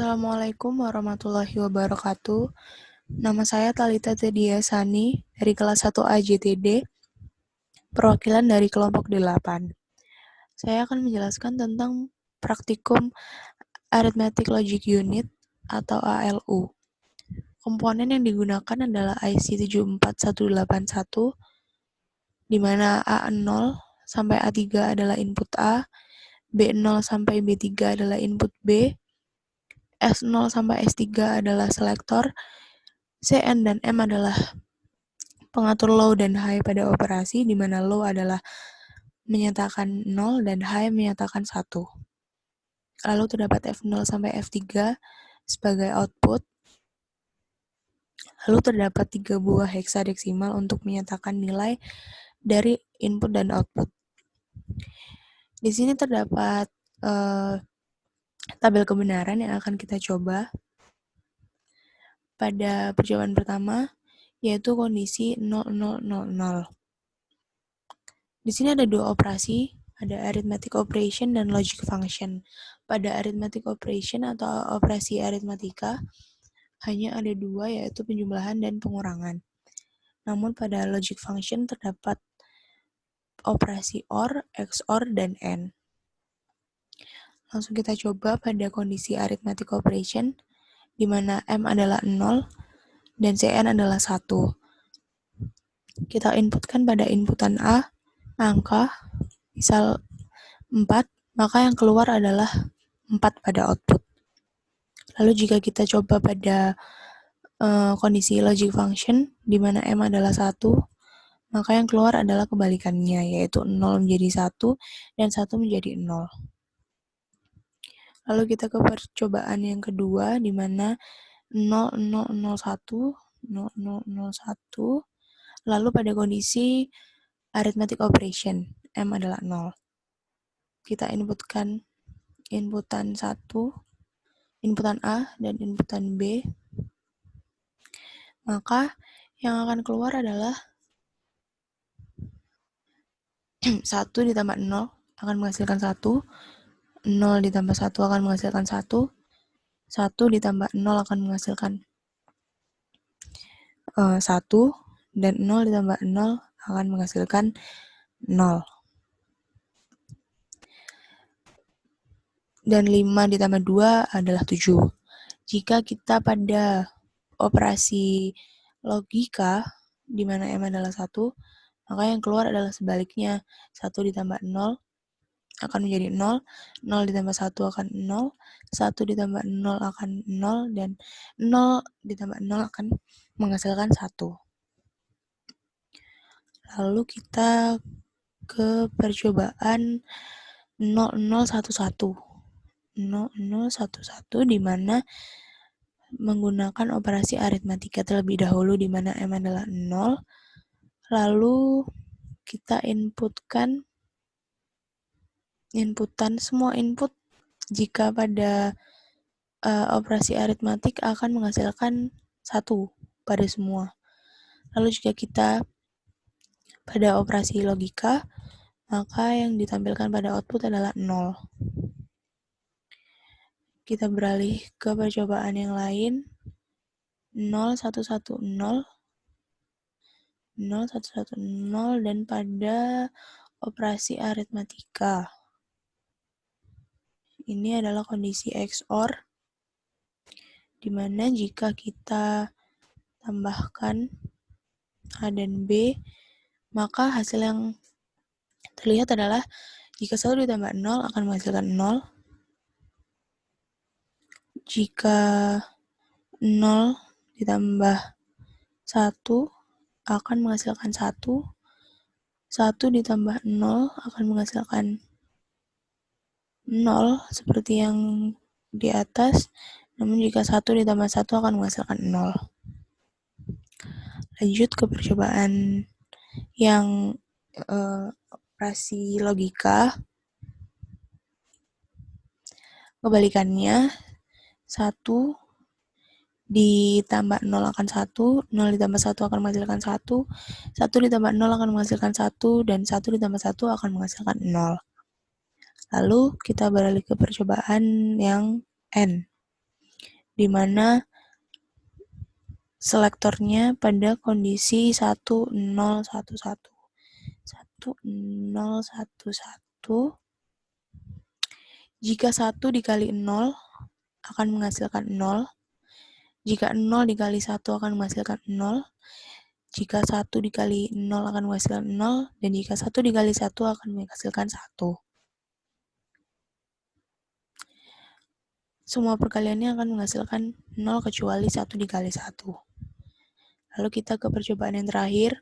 Assalamualaikum warahmatullahi wabarakatuh. Nama saya Thalita Tedia Sani dari kelas 1A JTD, perwakilan dari kelompok 8. Saya akan menjelaskan tentang praktikum Arithmetic Logic Unit atau ALU. Komponen yang digunakan adalah IC 74181, di mana A0 sampai A3 adalah input A, B0 sampai B3 adalah input B, S0 sampai S3 adalah selektor, Cn dan M adalah pengatur low dan high pada operasi, di mana low adalah menyatakan 0 dan high menyatakan 1. Lalu terdapat F0 sampai F3 sebagai output. Lalu terdapat 3 buah heksadeksimal untuk menyatakan nilai dari input dan output. Di sini terdapat tabel kebenaran yang akan kita coba. Pada percobaan pertama, yaitu kondisi 0000. Di sini ada 2 operasi, ada arithmetic operation dan logic function. Pada arithmetic operation atau operasi aritmatika, hanya ada 2, yaitu penjumlahan dan pengurangan. Namun pada logic function terdapat operasi OR, XOR, dan AND. Langsung kita coba pada kondisi arithmetic operation, di mana M adalah 0 dan Cn adalah 1. Kita inputkan pada inputan A, angka, misal 4, maka yang keluar adalah 4 pada output. Lalu jika kita coba pada kondisi logic function, di mana M adalah 1, maka yang keluar adalah kebalikannya, yaitu 0 menjadi 1 dan 1 menjadi 0. Lalu kita ke percobaan yang kedua, di mana 0001, lalu pada kondisi arithmetic operation, M adalah 0. Kita inputkan inputan 1, inputan A dan inputan B, maka yang akan keluar adalah 1 ditambah 0 akan menghasilkan 1, 0 ditambah 1 akan menghasilkan 1, 1 ditambah 0 akan menghasilkan 1, dan 0 ditambah 0 akan menghasilkan 0. Dan 5 ditambah 2 adalah 7. Jika kita pada operasi logika, di mana M adalah 1, maka yang keluar adalah sebaliknya. 1 ditambah 0 akan menjadi 0, 0 ditambah 1 akan 0, 1 ditambah 0 akan 0, dan 0 ditambah 0 akan menghasilkan 1. Lalu kita ke percobaan 0011. 0011 di mana menggunakan operasi aritmatika terlebih dahulu, di mana M adalah 0. Lalu kita inputan semua input jika pada operasi aritmatik akan menghasilkan 1 pada semua. Lalu jika kita pada operasi logika, maka yang ditampilkan pada output adalah 0. Kita beralih ke percobaan yang lain. 0110, 0110, dan pada operasi aritmatika. Ini adalah kondisi XOR, di mana jika kita tambahkan A dan B, maka hasil yang terlihat adalah jika 1 ditambah 0 akan menghasilkan 0, jika 0 ditambah 1 akan menghasilkan 1, 1 ditambah 0 akan menghasilkan 0 seperti yang di atas, namun jika 1 ditambah 1 akan menghasilkan 0. Lanjut ke percobaan yang operasi logika. Kebalikannya, 1 ditambah 0 akan 1, 0 ditambah 1 akan menghasilkan 1, 1 ditambah 0 akan menghasilkan 1, dan 1 ditambah 1 akan menghasilkan 0. Lalu kita beralih ke percobaan yang N. di mana selektornya pada kondisi 1011. 1011. Jika 1 dikali 0 akan menghasilkan 0. Jika 0 dikali 1 akan menghasilkan 0. Jika 1 dikali 0 akan menghasilkan 0. Dan jika 1 dikali 1 akan menghasilkan 1. Semua perkaliannya akan menghasilkan 0 kecuali 1 dikali 1. Lalu kita ke percobaan yang terakhir,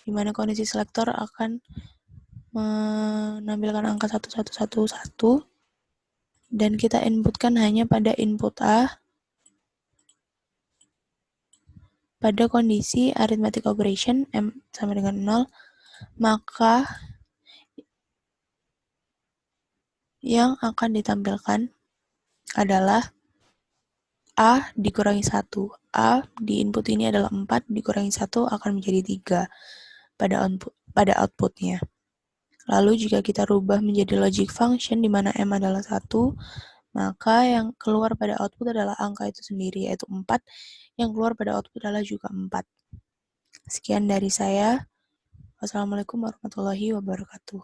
di mana kondisi selektor akan menampilkan angka 1111 dan kita inputkan hanya pada input A pada kondisi arithmetic operation M sama dengan 0, maka yang akan ditampilkan adalah A dikurangi 1. A di input ini adalah 4, dikurangi 1 akan menjadi 3 pada outputnya. Lalu jika kita rubah menjadi logic function di mana M adalah 1, maka yang keluar pada output adalah angka itu sendiri, yaitu 4. Yang keluar pada output adalah juga 4. Sekian dari saya. Wassalamualaikum warahmatullahi wabarakatuh.